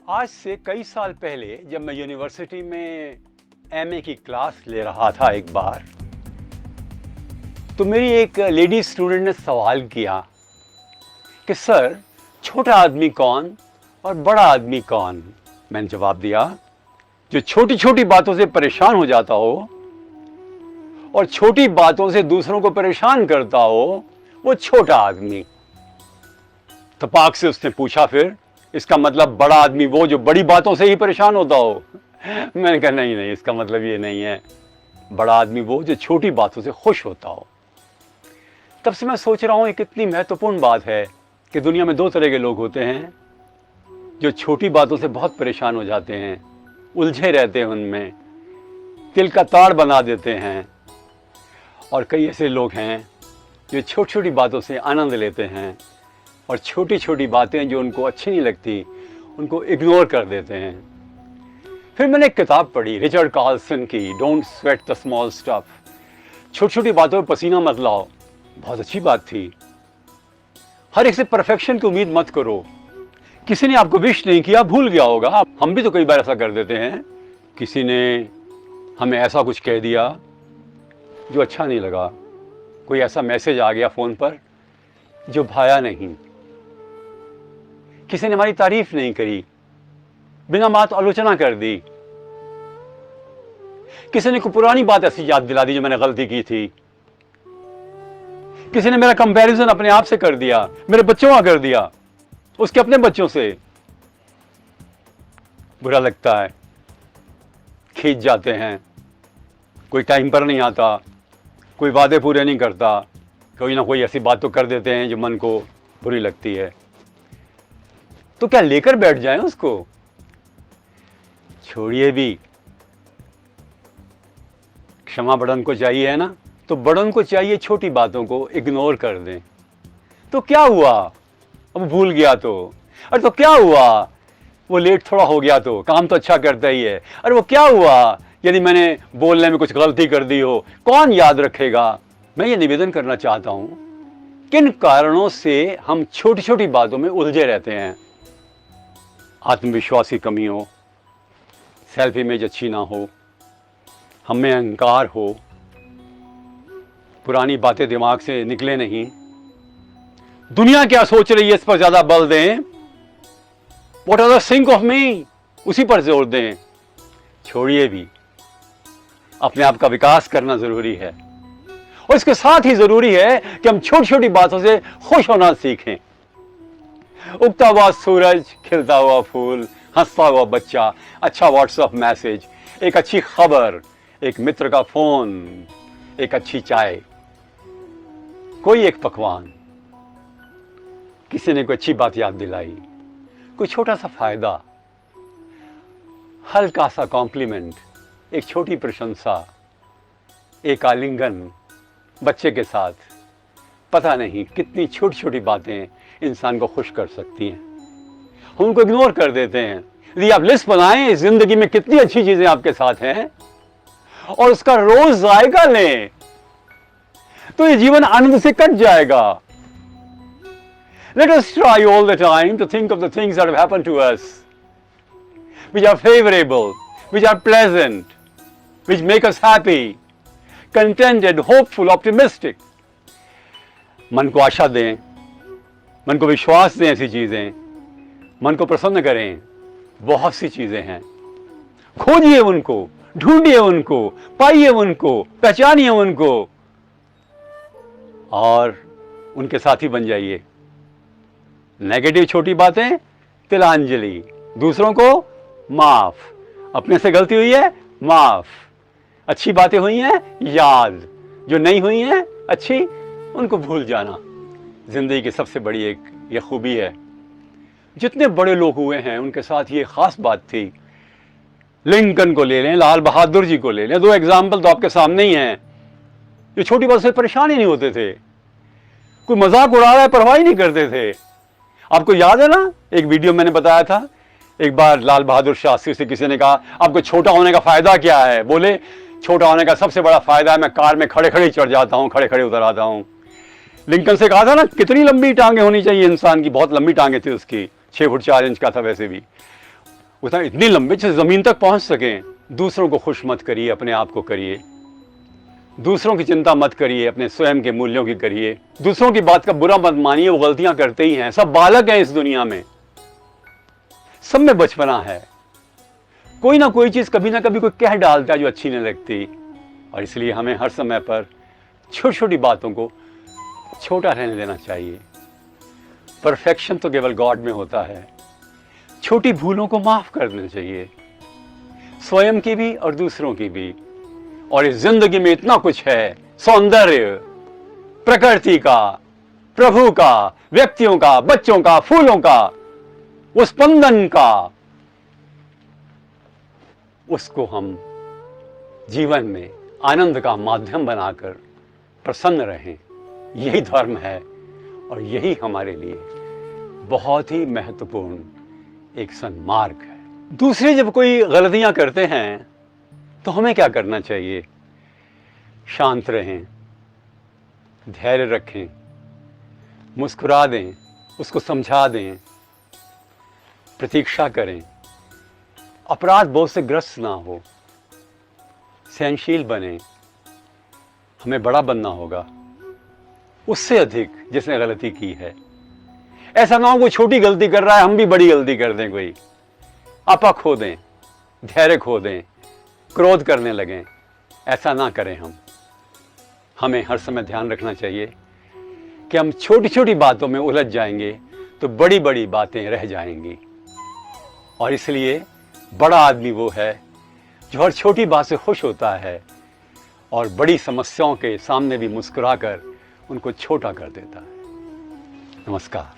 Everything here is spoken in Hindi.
आज से कई साल पहले जब मैं यूनिवर्सिटी में एमए की क्लास ले रहा था एक बार, तो मेरी एक लेडी स्टूडेंट ने सवाल किया कि सर, छोटा आदमी कौन और बड़ा आदमी कौन। मैंने जवाब दिया, जो छोटी छोटी बातों से परेशान हो जाता हो और छोटी बातों से दूसरों को परेशान करता हो, वो छोटा आदमी। तपाक से उसने पूछा, फिर इसका मतलब बड़ा आदमी वो जो बड़ी बातों से ही परेशान होता हो। मैंने कहा नहीं, इसका मतलब ये नहीं है। बड़ा आदमी वो जो छोटी बातों से खुश होता हो। तब से मैं सोच रहा हूं, ये कितनी महत्वपूर्ण बात है कि दुनिया में दो तरह के लोग होते हैं, जो छोटी बातों से बहुत परेशान हो जाते हैं, उलझे रहते हैं उनमें, तिल का ताड़ बना देते हैं, और कई ऐसे लोग हैं जो छोटी छोटी बातों से आनंद लेते हैं और छोटी छोटी बातें जो उनको अच्छी नहीं लगती उनको इग्नोर कर देते हैं। फिर मैंने एक किताब पढ़ी रिचर्ड कार्लसन की, don't sweat the small stuff. छोटी छोटी बातों में पसीना मत लाओ। बहुत अच्छी बात थी। हर एक से परफेक्शन की उम्मीद मत करो। किसी ने आपको विश नहीं किया, भूल गया होगा। हम भी तो कई बार ऐसा कर देते हैं। किसी ने हमें ऐसा कुछ कह दिया जो अच्छा नहीं लगा, कोई ऐसा मैसेज आ गया फोन पर जो भाया नहीं, किसी ने हमारी तारीफ नहीं करी, बिना बात आलोचना कर दी, किसी ने कोई पुरानी बात ऐसी याद दिला दी जो मैंने गलती की थी, किसी ने मेरा कंपैरिजन अपने आप से कर दिया, मेरे बच्चों का कर दिया उसके अपने बच्चों से। बुरा लगता है, खींच जाते हैं, कोई टाइम पर नहीं आता, कोई वादे पूरे नहीं करता, कोई ना कोई ऐसी बात तो कर देते हैं जो मन को बुरी लगती है। तो क्या लेकर बैठ जाएं उसको? छोड़िए भी। क्षमा बड़न को चाहिए है ना, तो बड़न को चाहिए छोटी बातों को इग्नोर कर दें। तो क्या हुआ, अब भूल गया तो, अरे तो क्या हुआ, वो लेट थोड़ा हो गया तो, काम तो अच्छा करता ही है। अरे वो क्या हुआ यदि मैंने बोलने में कुछ गलती कर दी हो, कौन याद रखेगा। मैं ये निवेदन करना चाहता हूं, किन कारणों से हम छोटी छोटी बातों में उलझे रहते हैं। आत्मविश्वास की कमी हो, सेल्फ इमेज अच्छी ना हो, हमें अहंकार हो, पुरानी बातें दिमाग से निकले नहीं, दुनिया क्या सोच रही है इस पर ज्यादा बल दें, what others think of me उसी पर जोर दें। छोड़िए भी। अपने आप का विकास करना जरूरी है, और इसके साथ ही जरूरी है कि हम छोटी छोटी बातों से खुश होना सीखें। उगता हुआ सूरज, खिलता हुआ फूल, हंसता हुआ बच्चा, अच्छा व्हाट्सएप मैसेज, एक अच्छी खबर, एक मित्र का फोन, एक अच्छी चाय, कोई एक पकवान, किसी ने कोई अच्छी बात याद दिलाई, कोई छोटा सा फायदा, हल्का सा कॉम्प्लीमेंट, एक छोटी प्रशंसा, एक आलिंगन बच्चे के साथ। पता नहीं कितनी छोटी छोटी बातें इंसान को खुश कर सकती हैं। हम उनको इग्नोर कर देते हैं। यदि आप लिस्ट बनाएं जिंदगी में कितनी अच्छी चीजें आपके साथ हैं और उसका रोज जायका लें, तो ये जीवन आनंद से कट जाएगा। Let us try all the time to think of the things that have happened to us, which are favorable, which are pleasant, which make us happy, contented, hopeful, optimistic. मन को आशा दें, मन को विश्वास दें, ऐसी चीजें मन को प्रसन्न करें। बहुत सी चीजें हैं, खोजिए उनको, ढूंढिए उनको, पाइए उनको, पहचानिए उनको और उनके साथी बन जाइए। नेगेटिव छोटी बातें तिलांजलि, दूसरों को माफ, अपने से गलती हुई है माफ, अच्छी बातें हुई हैं याद, जो नहीं हुई हैं अच्छी उनको भूल जाना। जिंदगी की सबसे बड़ी एक ये खूबी है। जितने बड़े लोग हुए हैं उनके साथ ये खास बात थी। लिंकन को ले लें, लाल बहादुर जी को ले लें, दो एग्जाम्पल तो आपके सामने ही हैं, जो छोटी बात से परेशान ही नहीं होते थे। कोई मजाक उड़ा रहा है परवाह ही नहीं करते थे। आपको याद है ना, एक वीडियो मैंने बताया था, एक बार लाल बहादुर शास्त्री से किसी ने कहा आपको छोटा होने का फायदा क्या है। बोले छोटा होने का सबसे बड़ा फायदा है मैं कार में खड़े खड़े चढ़ जाता हूं, खड़े खड़े उतर आता हूं। लिंकन से कहा था ना कितनी लंबी टांगे होनी चाहिए इंसान की, बहुत लंबी टांगे थी उसकी, 6 फुट 4 इंच का था वैसे भी। उतना इतनी लंबे से ज़मीन तक पहुंच सकें। दूसरों को खुश मत करिए, अपने आप को करिए। दूसरों की चिंता मत करिए, अपने स्वयं के मूल्यों की करिए। दूसरों की बात का बुरा मत मानिए, वो गलतियां करते ही हैं। सब बालक हैं इस दुनिया में, सब में बचपना है। कोई ना कोई चीज़ कभी ना कभी कोई कह डालता है जो अच्छी नहीं लगती, और इसलिए हमें हर समय पर छोटी छोटी बातों को छोटा रहने देना चाहिए। परफेक्शन तो केवल गॉड में होता है। छोटी भूलों को माफ कर देना चाहिए, स्वयं की भी और दूसरों की भी। और इस जिंदगी में इतना कुछ है, सौंदर्य, प्रकृति का, प्रभु का, व्यक्तियों का, बच्चों का, फूलों का, वो स्पंदन का, उसको हम जीवन में आनंद का माध्यम बनाकर प्रसन्न रहें। यही धर्म है और यही हमारे लिए बहुत ही महत्वपूर्ण एक सन्मार्ग है। दूसरे जब कोई गलतियां करते हैं तो हमें क्या करना चाहिए? शांत रहें, धैर्य रखें, मुस्कुरा दें, उसको समझा दें, प्रतीक्षा करें, अपराध बोध से ग्रस्त ना हो, सहनशील बने। हमें बड़ा बनना होगा उससे अधिक जिसने गलती की है। ऐसा ना हो कोई छोटी गलती कर रहा है, हम भी बड़ी गलती कर दें, कोई आपा खो दें, धैर्य खो दें, क्रोध करने लगें। ऐसा ना करें हम। हमें हर समय ध्यान रखना चाहिए कि हम छोटी छोटी बातों में उलझ जाएंगे तो बड़ी बड़ी बातें रह जाएंगी। और इसलिए बड़ा आदमी वो है जो हर छोटी बात से खुश होता है और बड़ी समस्याओं के सामने भी मुस्कुराकर उनको छोटा कर देता है। नमस्कार।